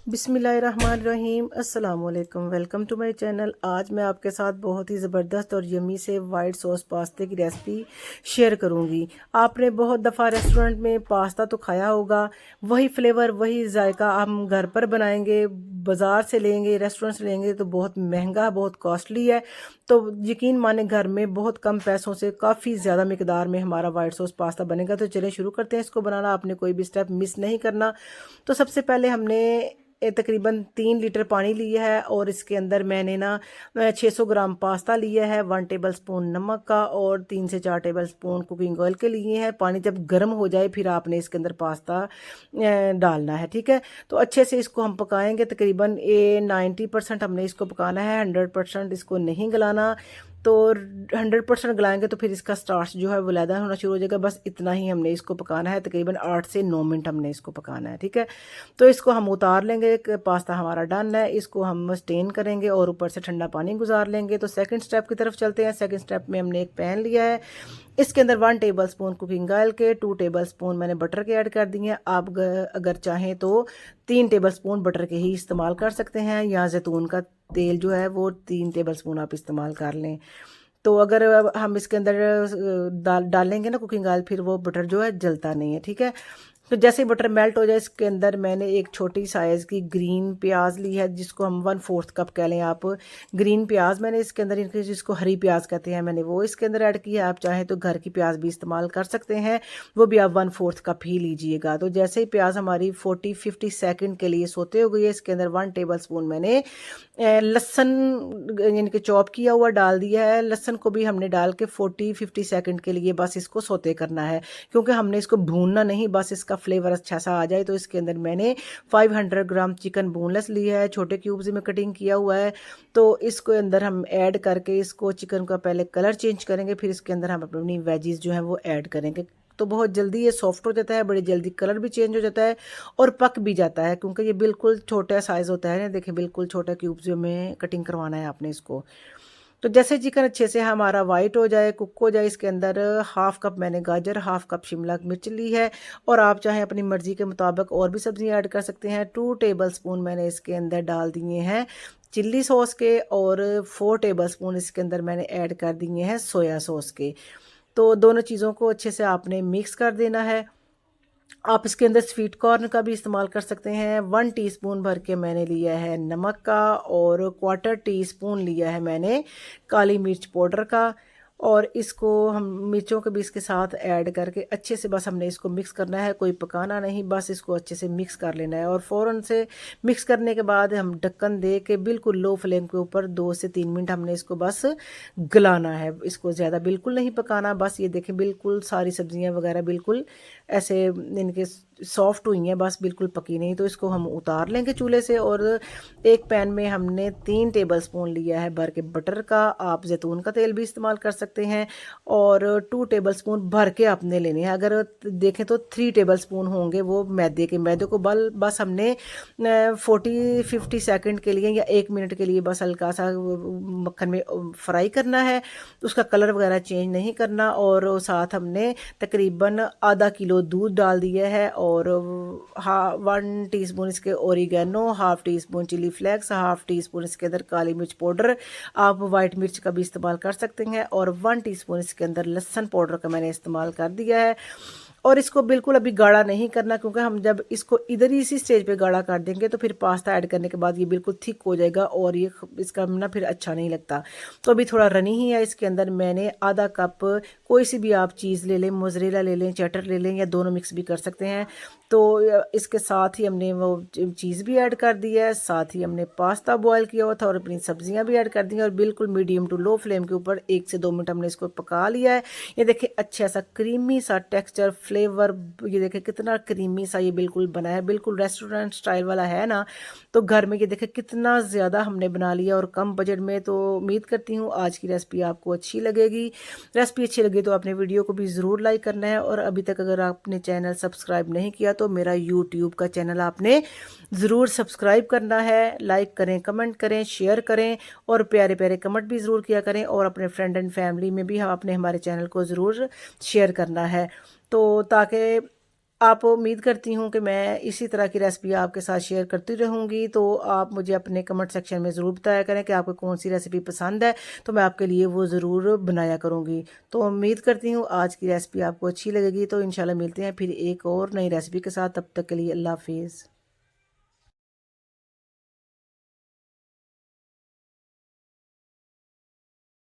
बिस्मिल्लाहिर्रहमानिर्रहीम अस्सलाम वालेकुम। Welcome to my channel. आज मैं आपके साथ बहुत ही ज़बरदस्त और यमी से वाइट सॉस पास्ते की रेसिपी शेयर करूंगी। आपने बहुत दफ़ा रेस्टोरेंट में पास्ता तो खाया होगा, वही फ्लेवर वही जायका हम घर पर बनाएंगे। बाज़ार से लेंगे, रेस्टोरेंट से लेंगे तो बहुत महंगा, बहुत कॉस्टली है। तो यकीन माने घर में बहुत कम पैसों से काफ़ी ज़्यादा मिकदार में हमारा वाइट सॉस पास्ता बनेगा। तो चलिए शुरू करते हैं इसको बनाना। आपने कोई भी स्टेप मिस नहीं करना। तो सबसे पहले हमने तकरीबन 3 लीटर पानी लिया है और इसके अंदर मैंने ना 600 ग्राम पास्ता लिया है, 1 टेबल स्पून नमक का और 3 से 4 टेबल स्पून कुकिंग ऑयल के लिए हैं। पानी जब गर्म हो जाए फिर आपने इसके अंदर पास्ता डालना है, ठीक है। तो अच्छे से इसको हम पकाएंगे। तकरीबन 90% हमने इसको पकाना है, 100% इसको नहीं गलाना। तो 100% गलाएंगे तो फिर इसका स्टार्च जो है वो लैदा होना शुरू हो जाएगा। बस इतना ही हमने इसको पकाना है, तकरीबन 8 से 9 मिनट हमने इसको पकाना है, ठीक है। तो इसको हम उतार लेंगे। पास्ता हमारा डन है, इसको हम स्टेन करेंगे और ऊपर से ठंडा पानी गुजार लेंगे। तो सेकंड स्टेप की तरफ चलते हैं। सेकंड स्टेप में हमने एक पैन लिया है, इसके अंदर 1 टेबल स्पून कुकिंग ऑयल के, 2 टेबल स्पून मैंने बटर के ऐड कर दिए हैं। आप अगर चाहें तो 3 टेबल स्पून बटर के ही इस्तेमाल कर सकते हैं, या जैतून का तेल जो है वो 3 टेबल स्पून आप इस्तेमाल कर लें। तो अगर हम इसके अंदर डालेंगे ना कुकिंग ऑयल, फिर वो बटर जो है जलता नहीं है, ठीक है। तो जैसे ही बटर मेल्ट हो जाए, इसके अंदर मैंने एक छोटी साइज़ की ग्रीन प्याज ली है, जिसको हम 1/4 कप कह लें आप। ग्रीन प्याज मैंने इसके अंदर, इनके जिसको हरी प्याज कहते हैं, मैंने वो इसके अंदर ऐड किया है। आप चाहें तो घर की प्याज भी इस्तेमाल कर सकते हैं, वो भी आप 1/4 कप ही लीजिएगा। तो जैसे ही प्याज हमारी 40-50 सेकंड के लिए सोते हो गई है, इसके अंदर 1 टेबल स्पून मैंने लहसुन यानी कि चॉप किया हुआ डाल दिया है। लहसुन को भी हमने डाल के 40-50 सेकंड के लिए बस इसको सोते करना है, क्योंकि हमने इसको भूनना नहीं, बस इसका फ्लेवर अच्छा सा आ जाए। तो इसके अंदर मैंने 500 ग्राम चिकन बोनलेस लिया है, छोटे क्यूब्स में कटिंग किया हुआ है। तो इसको अंदर हम ऐड करके इसको चिकन का पहले कलर चेंज करेंगे, फिर इसके अंदर हम अपनी वेजीज जो है वो ऐड करेंगे। तो बहुत जल्दी ये सॉफ्ट हो जाता है, बड़ी जल्दी कलर भी चेंज हो जाता है और पक भी जाता है, क्योंकि ये बिल्कुल छोटा साइज़ होता है ना। देखिए बिल्कुल छोटा क्यूब्स में कटिंग करवाना है आपने इसको। तो जैसे चिकन अच्छे से हमारा वाइट हो जाए, कुक हो जाए, इसके अंदर 1/2 कप मैंने गाजर, 1/2 कप शिमला मिर्च ली है। और आप चाहें अपनी मर्ज़ी के मुताबिक और भी सब्जियां ऐड कर सकते हैं। 2 टेबल स्पून मैंने इसके अंदर डाल दिए हैं चिल्ली सॉस के, और 4 टेबल स्पून इसके अंदर मैंने ऐड कर दिए हैं सोया सॉस के। तो दोनों चीज़ों को अच्छे से आपने मिक्स कर देना है। आप इसके अंदर स्वीट कॉर्न का भी इस्तेमाल कर सकते हैं। 1 टीस्पून भर के मैंने लिया है नमक का, और 1/4 टीस्पून लिया है मैंने काली मिर्च पाउडर का। और इसको हम मिर्चों के भी इसके साथ ऐड करके अच्छे से बस हमने इसको मिक्स करना है, कोई पकाना नहीं, बस इसको अच्छे से मिक्स कर लेना है। और फ़ौरन से मिक्स करने के बाद हम ढक्कन दे के बिल्कुल लो फ्लेम के ऊपर 2 से 3 मिनट हमने इसको बस गलाना है। इसको ज़्यादा बिल्कुल नहीं पकाना। बस ये देखें बिल्कुल सारी सब्जियां वगैरह बिल्कुल ऐसे इनके सॉफ्ट हुई हैं, बस बिल्कुल पकी नहीं। तो इसको हम उतार लेंगे चूल्हे से। और एक पैन में हमने 3 टेबल स्पून लिया है भर के बटर का, आप जैतून का तेल भी इस्तेमाल कर सकते हैं। और 2 टेबल स्पून भर के आपने लेने हैं। अगर देखें तो 3 टेबल स्पून होंगे वो मैदे के। मैदे को बस हमने 40-50 सेकंड के लिए या 1 मिनट के लिए बस हल्का सा मक्खन में फ्राई करना है, उसका कलर वगैरह चेंज नहीं करना। और साथ हमने तकरीबन आधा किलो दूध डाल दिया है, और 1 टीस्पून इसके oregano, 1/2 teaspoon chilli flakes, 1/2 teaspoon इसके अंदर काली मिर्च पाउडर, आप वाइट मिर्च का भी इस्तेमाल कर सकते हैं। और 1 टीस्पून इसके अंदर लहसुन पाउडर का मैंने इस्तेमाल कर दिया है। और इसको बिल्कुल अभी गाढ़ा नहीं करना, क्योंकि हम जब इसको इधर ही इसी स्टेज पे गाढ़ा कर देंगे तो फिर पास्ता ऐड करने के बाद ये बिल्कुल थिक हो जाएगा और ये इसका ना फिर अच्छा नहीं लगता। तो अभी थोड़ा रनी ही है। इसके अंदर मैंने आधा कप कोई सी भी आप चीज़ ले लें, मोज़रेला ले लें, चेडर ले लें, या दोनों मिक्स भी कर सकते हैं। तो इसके साथ ही हमने वो चीज़ भी ऐड कर दी है, साथ ही हमने पास्ता बॉयल किया हुआ था और अपनी सब्जियां भी ऐड कर दी हैं। और बिल्कुल मीडियम टू लो फ्लेम के ऊपर 1 से 2 मिनट हमने इसको पका लिया है। ये देखिए अच्छा सा क्रीमी सा टेक्सचर, फ्लेवर, ये देखिए कितना क्रीमी सा ये बिल्कुल बना है, बिल्कुल रेस्टोरेंट स्टाइल वाला है ना। तो घर में ये देखिए कितना ज़्यादा हमने बना लिया और कम बजट में। तो उम्मीद करती हूँ आज की रेसिपी आपको अच्छी लगेगी। रेसिपी अच्छी लगी तो आपने वीडियो को भी ज़रूर लाइक करना है। और अभी तक अगर आपने चैनल सब्सक्राइब नहीं किया तो मेरा यूट्यूब का चैनल आपने ज़रूर सब्सक्राइब करना है। लाइक करें, कमेंट करें, शेयर करें, और प्यारे प्यारे कमेंट भी ज़रूर किया करें। और अपने फ्रेंड एंड फैमिली में भी हम अपने हमारे चैनल को ज़रूर शेयर करना है, तो ताकि आप उम्मीद करती हूँ कि मैं इसी तरह की रेसिपी आपके साथ शेयर करती रहूँगी। तो आप मुझे अपने कमेंट सेक्शन में ज़रूर बताया करें कि आपको कौन सी रेसिपी पसंद है, तो मैं आपके लिए वो ज़रूर बनाया करूँगी। तो उम्मीद करती हूँ आज की रेसिपी आपको अच्छी लगेगी। तो इंशाल्लाह मिलते हैं फिर एक और नई रेसिपी के साथ। तब तक के लिए अल्लाह हाफिज़।